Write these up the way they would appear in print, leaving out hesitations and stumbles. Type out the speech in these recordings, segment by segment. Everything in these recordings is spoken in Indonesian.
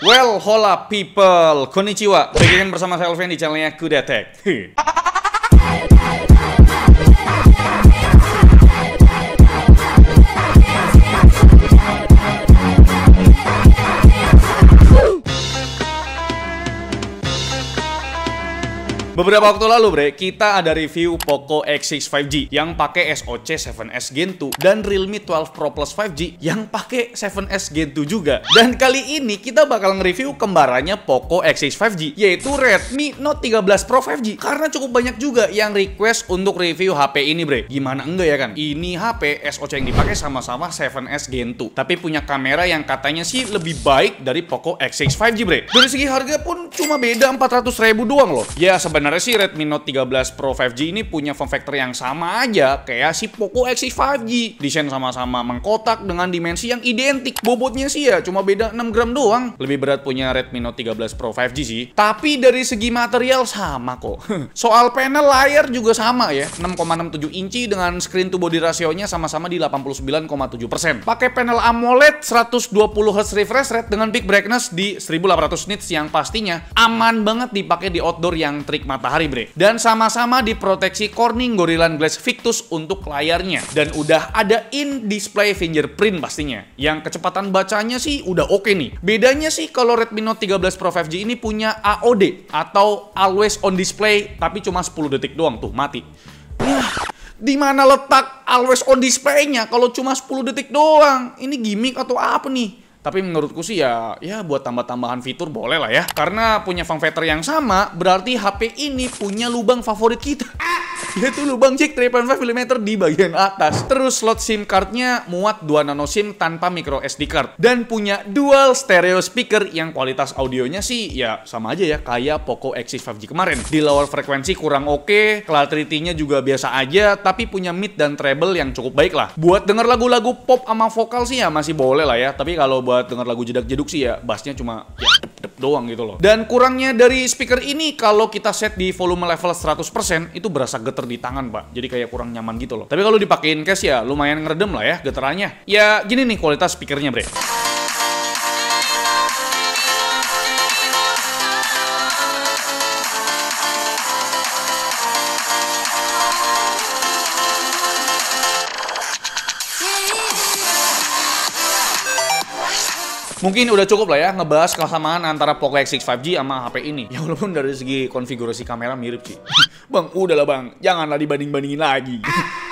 Well, hola people, konnichiwa. Bagaimana bersama saya Alvin di channelnya Kuda Tech. Beberapa waktu lalu bre, kita ada review Poco X6 5G yang pakai SoC 7S Gen 2 dan Realme 12 Pro Plus 5G yang pakai 7S Gen 2 juga. Dan kali ini kita bakal nge-review kembarannya Poco X6 5G, yaitu Redmi Note 13 Pro 5G. Karena cukup banyak juga yang request untuk review HP ini bre. Gimana enggak ya kan? Ini HP SoC yang dipakai sama-sama 7S Gen 2, tapi punya kamera yang katanya sih lebih baik dari Poco X6 5G bre. Dari segi harga pun cuma beda 400.000 doang loh. Ya sebenarnya sih Redmi Note 13 Pro 5G ini punya form factor yang sama aja kayak si Poco X6 5G. Desain sama-sama mengkotak dengan dimensi yang identik. Bobotnya sih ya cuma beda 6 gram doang. Lebih berat punya Redmi Note 13 Pro 5G sih. Tapi dari segi material sama kok. Soal panel layar juga sama ya. 6,67 inci dengan screen to body rasionya sama-sama di 89,7%. Pakai panel AMOLED 120Hz refresh rate dengan peak brightness di 1800 nits yang pastinya aman banget dipakai di outdoor yang terik matahari bre. Dan sama-sama diproteksi Corning Gorilla Glass Victus untuk layarnya. Dan udah ada in-display fingerprint pastinya. Yang kecepatan bacanya sih udah oke nih. Bedanya sih kalau Redmi Note 13 Pro 5G ini punya AOD atau Always On Display, tapi cuma 10 detik doang tuh mati. Yah, di mana letak Always On Display-nya kalau cuma 10 detik doang? Ini gimmick atau apa nih? Tapi menurutku sih ya buat tambah-tambahan fitur boleh lah ya. Karena punya form factor yang sama, berarti HP ini punya lubang favorit kita. Yaitu lubang jack 3.5mm di bagian atas. Terus slot SIM cardnya muat 2 nano SIM tanpa micro SD card. Dan punya dual stereo speaker yang kualitas audionya sih ya sama aja ya kayak Poco X6 5G kemarin. Di lower frekuensi kurang oke, clarity-nya juga biasa aja, tapi punya mid dan treble yang cukup baik lah. Buat denger lagu-lagu pop sama vokal sih ya masih boleh lah ya. Tapi kalau buat denger lagu jedak-jeduk sih ya bassnya cuma ya dep-dep doang gitu loh. Dan kurangnya dari speaker ini kalau kita set di volume level 100% itu berasa geter di tangan pak, jadi kayak kurang nyaman gitu loh. Tapi kalau dipakein case ya lumayan ngeredem lah ya getarannya. Ya gini nih kualitas speakernya bre. Mungkin udah cukup lah ya ngebahas kesamaan antara Poco X6 5G sama HP ini. Ya walaupun dari segi konfigurasi kamera mirip sih. Bang, udahlah bang, janganlah dibanding-bandingin lagi.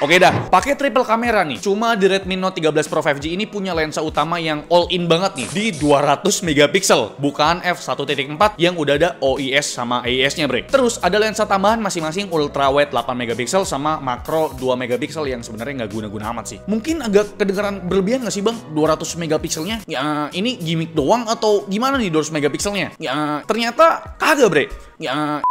Oke dah, pakai triple kamera nih. Cuma di Redmi Note 13 Pro 5G ini punya lensa utama yang all in banget nih di 200 megapiksel, bukan f1.4 yang udah ada OIS sama AIS-nya bre. Terus ada lensa tambahan masing-masing ultra wide 8 megapiksel sama makro 2 megapiksel yang sebenarnya nggak guna-guna amat sih. Mungkin agak kedengeran berlebihan nggak sih bang 200 megapikselnya? Ya ini gimmick doang atau gimana nih 200 megapikselnya? Ya ternyata kagak bre. Ya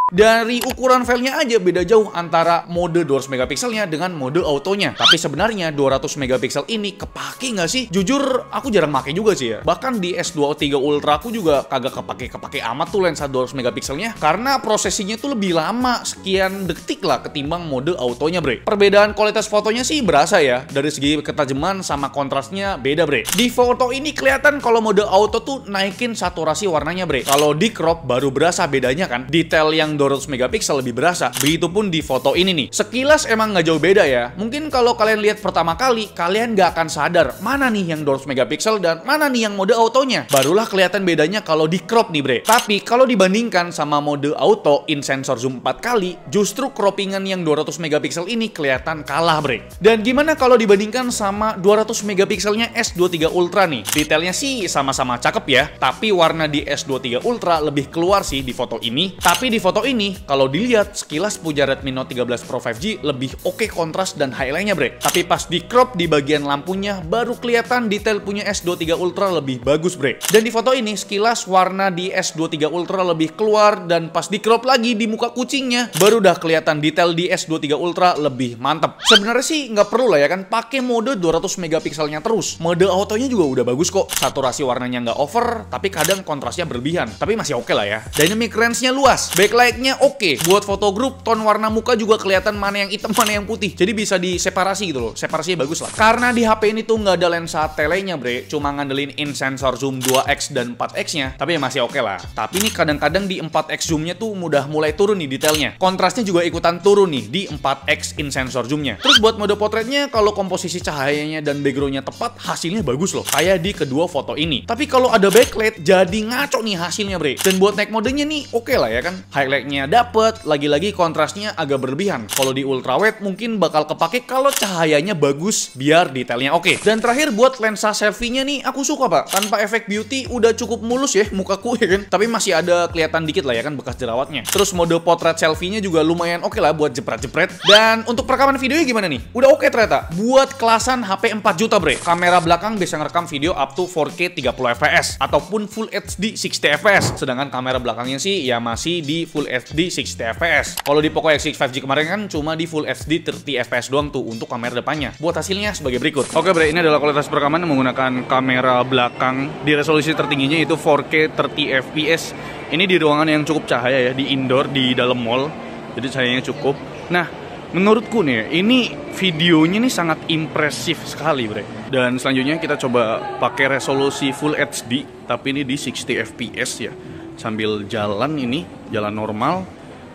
dari ukuran filenya aja beda jauh antara mode 200 megapikselnya dengan mode autonya. Tapi sebenarnya 200 megapiksel ini kepake nggak sih? Jujur aku jarang pakai juga sih ya. Bahkan di S23 Ultra aku juga kagak kepake amat tuh lensa 200 megapikselnya. Karena prosesinya tuh lebih lama, sekian detik lah ketimbang mode autonya bre. Perbedaan kualitas fotonya sih berasa ya. Dari segi ketajaman sama kontrasnya beda bre. Di foto ini kelihatan kalau mode auto tuh naikin saturasi warnanya bre. Kalau di crop baru berasa bedanya kan. Detail yang 200 megapiksel lebih berasa. Begitupun di foto ini nih. Sekilas emang nggak jauh beda ya. Mungkin kalau kalian lihat pertama kali, kalian nggak akan sadar mana nih yang 200 megapiksel dan mana nih yang mode autonya. Barulah kelihatan bedanya kalau di crop nih bre. Tapi kalau dibandingkan sama mode auto in sensor zoom 4 kali, justru croppingan yang 200 megapiksel ini kelihatan kalah bre. Dan gimana kalau dibandingkan sama 200 megapikselnya S23 Ultra nih? Detailnya sih sama-sama cakep ya. Tapi warna di S23 Ultra lebih keluar sih di foto ini. Tapi di foto ini kalau dilihat sekilas punya Redmi Note 13 Pro 5G lebih oke kontras dan highlightnya bre. Tapi pas di crop di bagian lampunya baru kelihatan detail punya S23 Ultra lebih bagus bre. Dan di foto ini sekilas warna di S23 Ultra lebih keluar dan pas di crop lagi di muka kucingnya baru udah kelihatan detail di S23 Ultra lebih mantep. Sebenarnya sih nggak perlu lah ya kan pakai mode 200 megapikselnya terus. Mode autonya juga udah bagus kok. Saturasi warnanya nggak over tapi kadang kontrasnya berlebihan. Tapi masih oke lah ya. Dynamic range-nya luas. Backlight backlightnya oke. Buat foto grup, tone warna muka juga kelihatan mana yang hitam, mana yang putih. Jadi bisa diseparasi gitu loh. Separasinya bagus lah. Karena di HP ini tuh nggak ada lensa telenya, bre. Cuma ngandelin in sensor zoom 2x dan 4x-nya. Tapi ya masih oke lah. Tapi nih kadang-kadang di 4x zoom-nya tuh udah mulai turun nih detailnya. Kontrasnya juga ikutan turun nih di 4x in sensor zoom-nya. Terus buat mode potretnya, kalau komposisi cahayanya dan background-nya tepat, hasilnya bagus loh. Kayak di kedua foto ini. Tapi kalau ada backlight, jadi ngaco nih hasilnya, bre. Dan buat night mode-nya nih oke lah ya kan. Highlight-nya dapet, lagi-lagi kontrasnya agak berlebihan. Kalau di ultrawide mungkin bakal kepake kalau cahayanya bagus biar detailnya oke. Dan terakhir buat lensa selfie-nya nih aku suka, Pak. Tanpa efek beauty udah cukup mulus ya mukaku ya kan. Tapi masih ada kelihatan dikit lah ya kan bekas jerawatnya. Terus mode potret selfie-nya juga lumayan oke lah buat jepret-jepret. Dan untuk perekaman videonya gimana nih? Udah oke ternyata. Buat kelasan HP 4 juta, bre. Kamera belakang bisa ngerekam video up to 4K 30 fps ataupun Full HD 60 fps. Sedangkan kamera belakangnya sih ya masih di Full HD 60 fps. Kalau di Poco X6 5G kemarin kan cuma di Full HD 30 fps doang tuh untuk kamera depannya. Buat hasilnya sebagai berikut. Oke, bre, ini adalah kualitas perekaman menggunakan kamera belakang di resolusi tertingginya itu 4K 30 fps. Ini di ruangan yang cukup cahaya ya, di indoor, di dalam mall. Jadi cahayanya cukup. Nah, menurutku nih, ini videonya nih sangat impresif sekali, bre. Dan selanjutnya kita coba pakai resolusi Full HD, tapi ini di 60 fps ya. Sambil jalan ini, jalan normal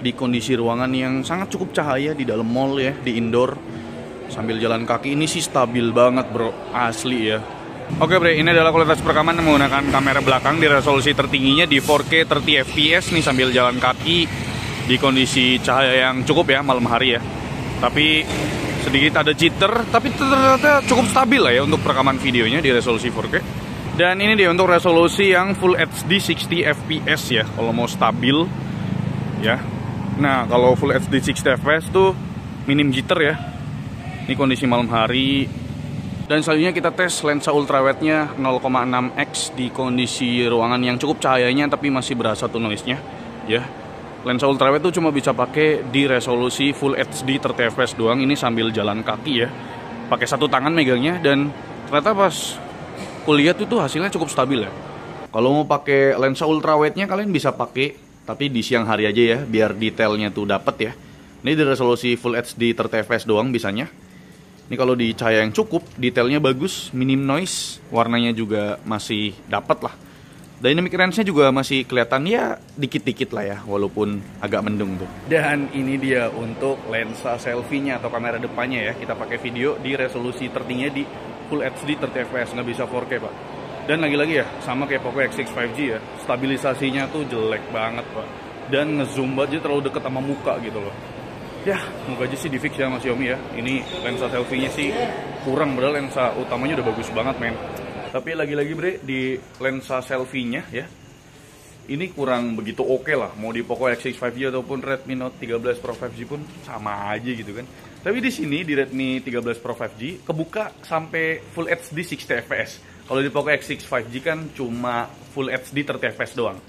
di kondisi ruangan yang sangat cukup cahaya di dalam mall ya, di indoor. Sambil jalan kaki ini sih stabil banget, bro. Asli ya. Oke, bre, ini adalah kualitas perekaman menggunakan kamera belakang di resolusi tertingginya di 4K 30 fps nih sambil jalan kaki di kondisi cahaya yang cukup ya, malam hari ya. Tapi sedikit ada jitter, tapi ternyata cukup stabil lah ya untuk perekaman videonya di resolusi 4K. Dan ini dia untuk resolusi yang Full HD 60 fps ya, kalau mau stabil ya. Nah, kalau Full HD 60 fps tuh minim jitter ya. Ini kondisi malam hari. Dan selanjutnya kita tes lensa ultrawide-nya 0,6x di kondisi ruangan yang cukup cahayanya tapi masih berasa tuh noise-nya ya. Lensa ultrawide tuh cuma bisa pakai di resolusi Full HD 30 fps doang. Ini sambil jalan kaki ya, pakai satu tangan megangnya. Dan ternyata pas kulihat itu hasilnya cukup stabil ya. Kalau mau pakai lensa ultrawide-nya kalian bisa pakai, tapi di siang hari aja ya, biar detailnya tuh dapet ya. Ini di resolusi Full HD 30 fps doang bisanya. Ini kalau di cahaya yang cukup, detailnya bagus, minim noise, warnanya juga masih dapet lah. Dynamic range-nya juga masih kelihatan ya dikit-dikit lah ya, walaupun agak mendung tuh. Dan ini dia untuk lensa selfie-nya atau kamera depannya ya. Kita pakai video di resolusi tertingginya di Full HD 30 fps, nggak bisa 4K, Pak. Dan lagi-lagi ya, sama kayak Poco X6 5G ya, stabilisasinya tuh jelek banget, Pak. Dan ngezoom aja terlalu deket sama muka gitu loh. Ya, moga aja sih di fix ya sama Xiaomi ya. Ini lensa selfie-nya sih kurang, padahal lensa utamanya udah bagus banget, men. Tapi lagi-lagi, bre, di lensa selfie-nya ya, ini kurang begitu oke lah. Mau di Poco X6 5G ataupun Redmi Note 13 Pro 5G pun sama aja gitu kan. Tapi di sini di Redmi 13 Pro 5G kebuka sampai Full HD 60 fps. Kalau di Poco X6 5G kan cuma Full HD 30 fps doang.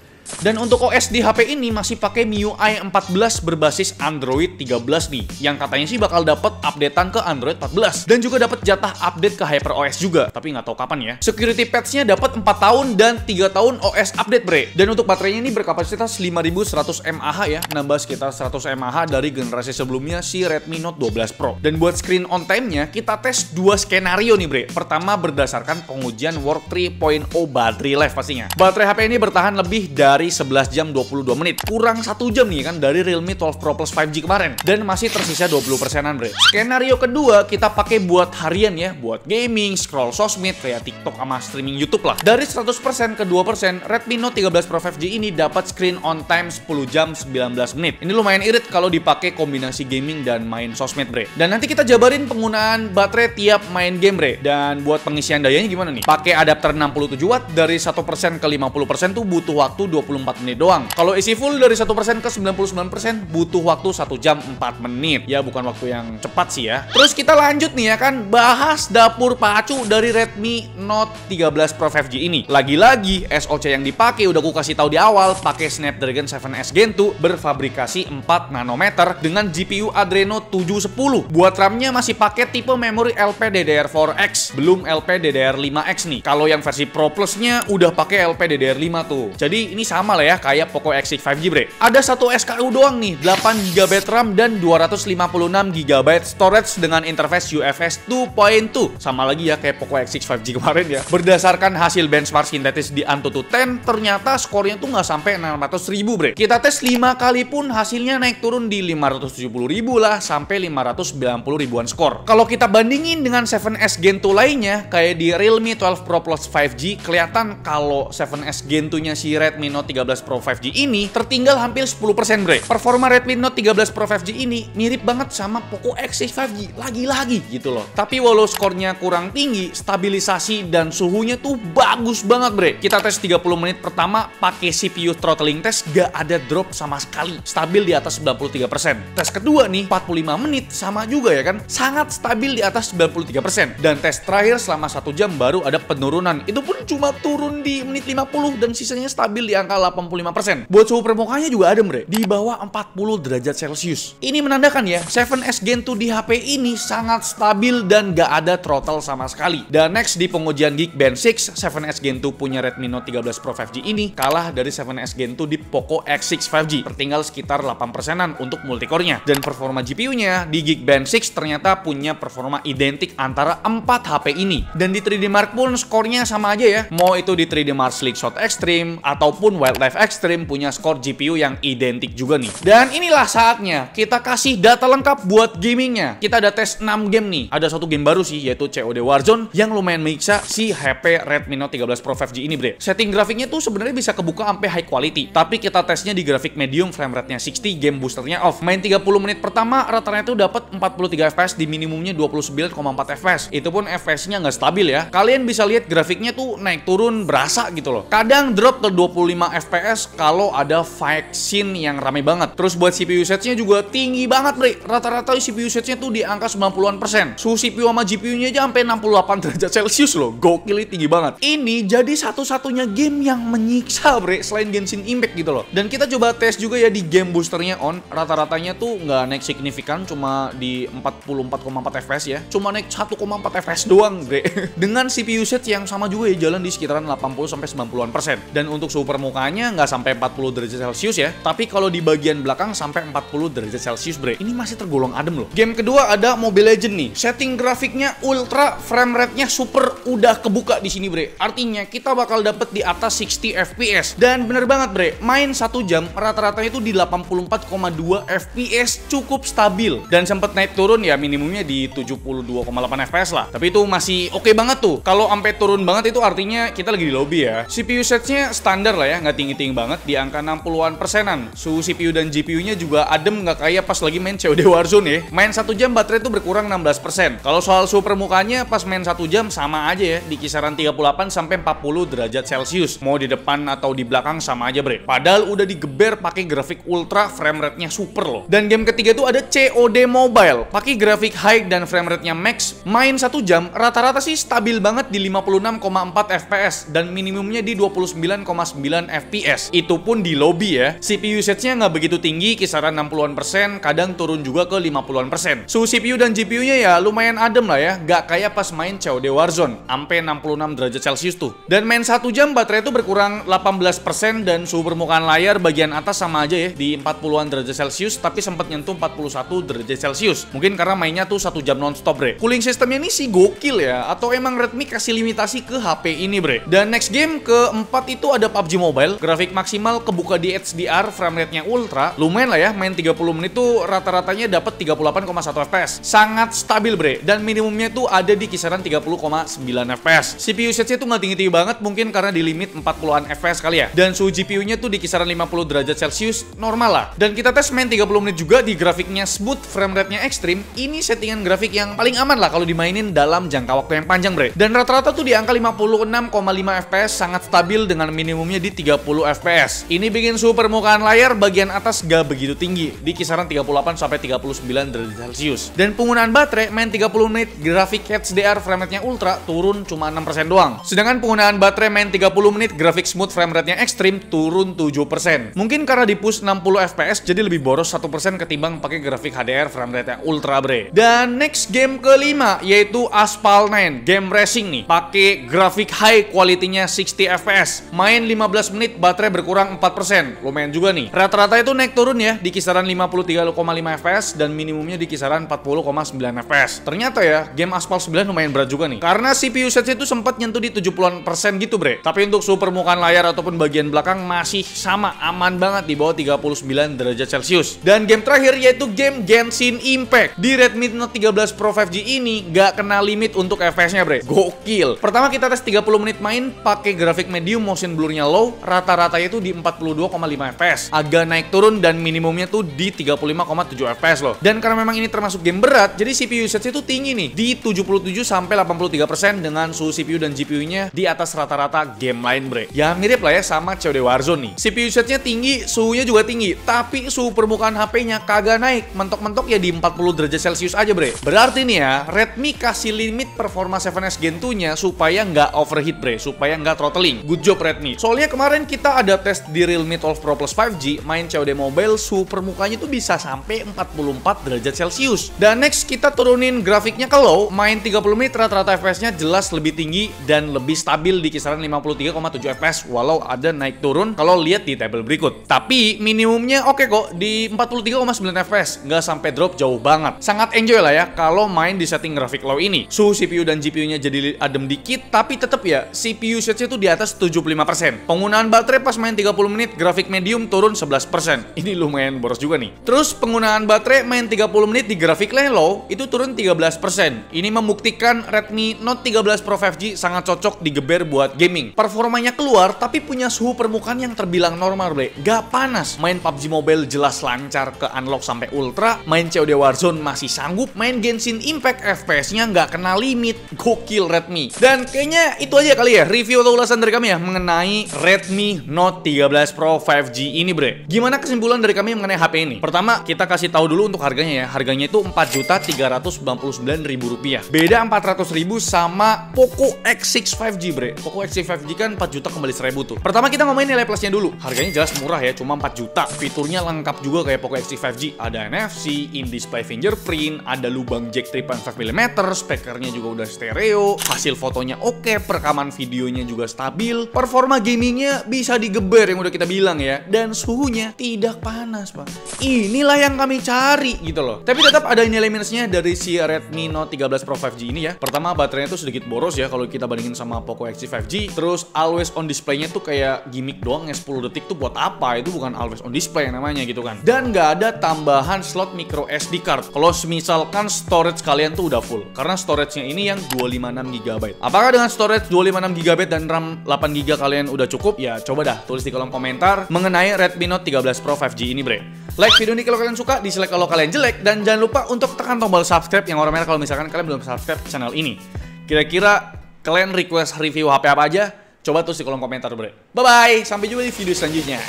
Dan untuk OS di HP ini masih pakai MIUI 14 berbasis Android 13 nih, yang katanya sih bakal dapat updatean ke Android 14 dan juga dapat jatah update ke HyperOS juga, tapi nggak tahu kapan ya. Security patch-nya dapat 4 tahun dan 3 tahun OS update, bre. Dan untuk baterainya ini berkapasitas 5100 mAh ya, nambah sekitar 100 mAh dari generasi sebelumnya si Redmi Note 12 Pro. Dan buat screen on time-nya kita tes 2 skenario nih, bre. Pertama berdasarkan pengujian Work 3.0 battery life pastinya. Baterai HP ini bertahan lebih dari 11 jam 22 menit. Kurang 1 jam nih kan dari Realme 12 Pro Plus 5G kemarin. Dan masih tersisa 20%-an, bre. Skenario kedua kita pakai buat harian ya, buat gaming, scroll sosmed kayak TikTok sama streaming YouTube lah. Dari 100% ke 2%, Redmi Note 13 Pro 5G ini dapat screen on time 10 jam 19 menit. Ini lumayan irit kalau dipakai kombinasi gaming dan main sosmed, bre. Dan nanti kita jabarin penggunaan baterai tiap main game, bre. Dan buat pengisian dayanya gimana nih? Pakai adapter 67 watt dari 1% ke 50% tuh butuh waktu 24 menit doang. Kalau isi full dari 1% ke 99% butuh waktu 1 jam 4 menit. Ya bukan waktu yang cepat sih ya. Terus kita lanjut nih ya kan, bahas dapur pacu dari Redmi Note 13 Pro 5G ini. Lagi-lagi SoC yang dipakai udah aku kasih tahu di awal, pakai Snapdragon 7S Gen 2 berfabrikasi 4 nanometer dengan GPU Adreno 710. Buat RAM-nya masih pakai tipe memori LPDDR4X, belum LPDDR5X nih. Kalau yang versi Pro Plus-nya udah pakai LPDDR5 tuh. Jadi ini sama lah ya kayak Poco X6 5G bre. Ada satu SKU doang nih, 8GB RAM dan 256GB storage dengan interface UFS 2.2. Sama lagi ya kayak Poco X6 5G kemarin ya. Berdasarkan hasil benchmark sintetis di Antutu 10, ternyata skornya tuh nggak sampai 600.000 bre. Kita tes 5 kali pun hasilnya naik turun di 570.000 lah sampai 590.000-an skor. Kalau kita bandingin dengan 7S Gen 2 lainnya kayak di Realme 12 Pro Plus 5G, kelihatan kalau 7S Gen 2-nya si Redmi Note 13 Pro 5G ini tertinggal hampir 10% bre. Performa Redmi Note 13 Pro 5G ini mirip banget sama Poco X6 5G lagi-lagi gitu loh. Tapi walau skornya kurang tinggi, stabilisasi dan suhunya tuh bagus banget bre. Kita tes 30 menit pertama pakai CPU throttling test, gak ada drop sama sekali, stabil di atas 93%. Tes kedua nih 45 menit sama juga ya kan, sangat stabil di atas 93%. Dan tes terakhir selama 1 jam baru ada penurunan, itu pun cuma turun di menit 50 dan sisanya stabil di angka 85%. Buat suhu permukaannya juga adem bre, di bawah 40 derajat Celcius. Ini menandakan ya 7S Gen 2 di HP ini sangat stabil dan gak ada throttle sama sekali. Dan next di pengujian Geekbench 6, 7S Gen 2 punya Redmi Note 13 Pro 5G ini kalah dari 7S Gen 2 di Poco X6 5G, tertinggal sekitar 8%-an untuk multicore-nya. Dan performa GPU-nya di Geekbench 6 ternyata punya performa identik antara 4 HP ini. Dan di 3D Mark pun skornya sama aja ya. Mau itu di 3D Mark Slingshot Extreme ataupun Wildlife Extreme punya skor GPU yang identik juga nih. Dan inilah saatnya kita kasih data lengkap buat gamingnya. Kita ada tes 6 game nih. Ada satu game baru sih, yaitu COD Warzone yang lumayan menyiksa si HP Redmi Note 13 Pro 5G ini bre. Setting grafiknya tuh sebenarnya bisa kebuka sampai high quality, tapi kita tesnya di grafik medium, frame rate-nya 60, game boosternya off. Main 30 menit pertama rata-rata tuh dapat 43 FPS di minimumnya 29,4 FPS. Itu pun FPS-nya nggak stabil ya. Kalian bisa lihat grafiknya tuh naik turun berasa gitu loh. Kadang drop ke 25 FPS kalau ada fight scene yang rame banget. Terus buat CPU usage-nya juga tinggi banget bre. Rata-rata CPU usage-nya tuh di angka 90-an%. Suhu CPU sama GPU-nya aja sampai 68 derajat Celcius loh. Gokil, tinggi banget. Ini jadi satu-satunya game yang menyiksa bre selain Genshin Impact gitu loh. Dan kita coba tes juga ya di game boosternya on. Rata-ratanya tuh nggak naik signifikan, cuma di 44,4 FPS ya. Cuma naik 1,4 FPS doang bre. Dengan CPU usage yang sama juga ya, jalan di sekitaran 80-90-an%. Dan untuk suhu permukaannya nggak sampai 40 derajat Celcius ya. Tapi kalau di bagian belakang sampai 40 derajat Celcius bre. Ini masih tergolong adem loh. Game kedua ada Mobile Legends nih. Setting grafiknya ultra, frame rate-nya super, udah kebuka di sini bre. Artinya kita bakal dapet di atas 60 FPS. Dan bener banget bre, main 1 jam rata-ratanya itu di 84,2 FPS, cukup stabil. Dan sempet naik turun ya, minimumnya di 72,8 FPS lah. Tapi itu masih oke banget tuh. Kalau sampai turun banget itu artinya kita lagi di lobby ya. CPU usage-nya standar lah ya, nggak tinggi-tinggi banget, di angka 60-an%. Suhu CPU dan GPU-nya juga adem, nggak kayak pas lagi main COD Warzone ya. Main 1 jam baterai itu berkurang 16%. Kalau soal suhu permukaannya pas main 1 jam sama aja ya, di kisaran 38 sampai 40 derajat Celcius. Mau di depan atau di belakang sama aja bre. Padahal udah digeber pakai grafik ultra, frame rate-nya super loh. Dan game ketiga tuh ada COD Mobile, pakai grafik high dan frame rate-nya max. Main 1 jam rata-rata sih stabil banget di 56,4 FPS dan minimumnya di 29,9 FPS. Itu pun di lobby ya. CPU usage-nya nggak begitu tinggi, kisaran 60-an%, kadang turun juga ke 50-an%. Suhu CPU dan GPU-nya ya lumayan adem lah ya, nggak kayak pas main COD Warzone, sampai 66 derajat Celcius tuh. Dan main 1 jam baterai itu berkurang 18% dan suhu permukaan layar bagian atas sama aja ya, di 40-an derajat Celcius, tapi sempat nyentuh 41 derajat Celcius. Mungkin karena mainnya tuh 1 jam nonstop bre. Cooling sistemnya ini sih gokil ya, atau emang Redmi kasih limitasi ke HP ini bre. Dan next game keempat itu ada PUBG Mobile, grafik maksimal kebuka di HDR, frame rate-nya ultra. Lumayan lah ya, main 30 menit tuh rata-ratanya dapat 38,1 FPS. Sangat stabil bre, dan minimumnya tuh ada di kisaran 30,9 FPS. CPU usage-nya tuh nggak tinggi-tinggi banget, mungkin karena di limit 40-an FPS kali ya. Dan suhu GPU-nya tuh di kisaran 50 derajat Celcius, normal lah. Dan kita tes main 30 menit juga di grafiknya smooth, frame rate-nya ekstrim. Ini settingan grafik yang paling aman lah kalau dimainin dalam jangka waktu yang panjang bre. Dan rata-rata tuh di angka 56,5 FPS, sangat stabil dengan minimumnya di 30 FPS. Ini bikin suhu permukaan layar bagian atas gak begitu tinggi, di kisaran 38 sampai 39 derajat Celcius. Dan penggunaan baterai main 30 menit grafik HDR frame rate-nya ultra turun cuma 6% doang. Sedangkan penggunaan baterai main 30 menit grafik smooth frame rate-nya ekstrim turun 7%. Mungkin karena di push 60 FPS jadi lebih boros 1% ketimbang pakai grafik HDR frame rate-nya ultra bre. Dan next game kelima yaitu Asphalt 9, game racing nih, pakai grafik high quality-nya 60 FPS. Main 15 menit menit baterai berkurang 4%. Lumayan juga nih. Rata-rata itu naik turun ya di kisaran 53,5 fps dan minimumnya di kisaran 40,9 fps. Ternyata ya, game Asphalt 9 lumayan berat juga nih. Karena CPU usage itu sempat nyentuh di 70% gitu, bre. Tapi untuk suhu permukaan layar ataupun bagian belakang masih sama, aman banget di bawah 39 derajat Celcius. Dan game terakhir yaitu game Genshin Impact. Di Redmi Note 13 Pro 5G ini gak kena limit untuk FPS-nya, bre. Gokil. Pertama kita tes 30 menit main pakai grafik medium, motion blur-nya low, rata-ratanya itu di 42,5 fps. Agak naik turun dan minimumnya tuh di 35,7 fps loh. Dan karena memang ini termasuk game berat, jadi CPU usage itu tinggi nih, di 77 sampai 83% dengan suhu CPU dan GPU-nya di atas rata-rata game lain, bre. Ya mirip lah ya sama COD Warzone nih. CPU usage-nya tinggi, suhunya juga tinggi, tapi suhu permukaan HP-nya kagak naik, mentok-mentok ya di 40 derajat Celcius aja, bre. Berarti nih ya, Redmi kasih limit performa 7S Gen 2-nya supaya nggak overheat, bre, supaya nggak throttling. Good job Redmi. Soalnya kemarin kita ada tes di Realme 12 Pro Plus 5G, main COD Mobile, suhu permukaannya tuh bisa sampai 44 derajat Celcius. Dan next kita turunin grafiknya ke low, main 30 menit rata-rata FPS-nya jelas lebih tinggi dan lebih stabil di kisaran 53,7 fps walau ada naik turun kalau lihat di tabel berikut. Tapi minimumnya oke kok di 43,9 fps, nggak sampai drop jauh banget. Sangat enjoy lah ya kalau main di setting grafik low ini. Suhu CPU dan GPU-nya jadi adem dikit, tapi tetap ya CPU usage itu di atas 75%. Penggunaan baterai pas main 30 menit grafik medium turun 11%. Ini lumayan boros juga nih. Terus penggunaan baterai main 30 menit di grafik low itu turun 13%. Ini membuktikan Redmi Note 13 Pro 5G sangat cocok digeber buat gaming. Performanya keluar tapi punya suhu permukaan yang terbilang normal, bre. Gak panas. Main PUBG Mobile jelas lancar ke unlock sampai ultra. Main COD Warzone masih sanggup. Main Genshin Impact FPS-nya nggak kena limit. Gokil Redmi. Dan kayaknya itu aja kali ya review atau ulasan dari kami ya mengenai Redmi Note 13 Pro 5G ini, bre. Gimana kesimpulan dari kami mengenai HP ini? Pertama, kita kasih tahu dulu untuk harganya ya. Harganya itu Rp4.399.000. Beda Rp400.000 sama Poco X6 5G, bre. Poco X6 5G kan 4 juta kembali 1.000 tuh. Pertama kita ngomongin nilai plusnya dulu. Harganya jelas murah ya, cuma 4 juta. Fiturnya lengkap juga kayak Poco X6 5G. Ada NFC, in-display fingerprint, ada lubang jack 3.5mm, speakernya juga udah stereo, hasil fotonya oke, perekaman videonya juga stabil, performa gamingnya bisa digeber yang udah kita bilang ya, dan suhunya tidak panas, pak. Inilah yang kami cari gitu loh. Tapi tetap ada nilai minusnya dari si Redmi Note 13 Pro 5G ini ya. Pertama, baterainya tuh sedikit boros ya kalau kita bandingin sama Poco X6 5G. Terus always on display-nya tuh kayak gimmick doang ya, 10 detik tuh buat apa? Itu bukan always on display yang namanya gitu kan. Dan nggak ada tambahan slot micro SD card kalau misalkan storage kalian tuh udah full. Karena storage-nya ini yang 256GB. Apakah dengan storage 256GB dan RAM 8GB kalian udah cukup? Ya coba dah tulis di kolom komentar mengenai Redmi Note 13 Pro 5G ini, bre. Like video ini kalau kalian suka, dislike kalau kalian jelek, dan jangan lupa untuk tekan tombol subscribe yang warna merah kalau misalkan kalian belum subscribe channel ini. Kira-kira kalian request review HP apa aja? Coba tulis di kolom komentar, bre. Bye-bye, sampai jumpa di video selanjutnya.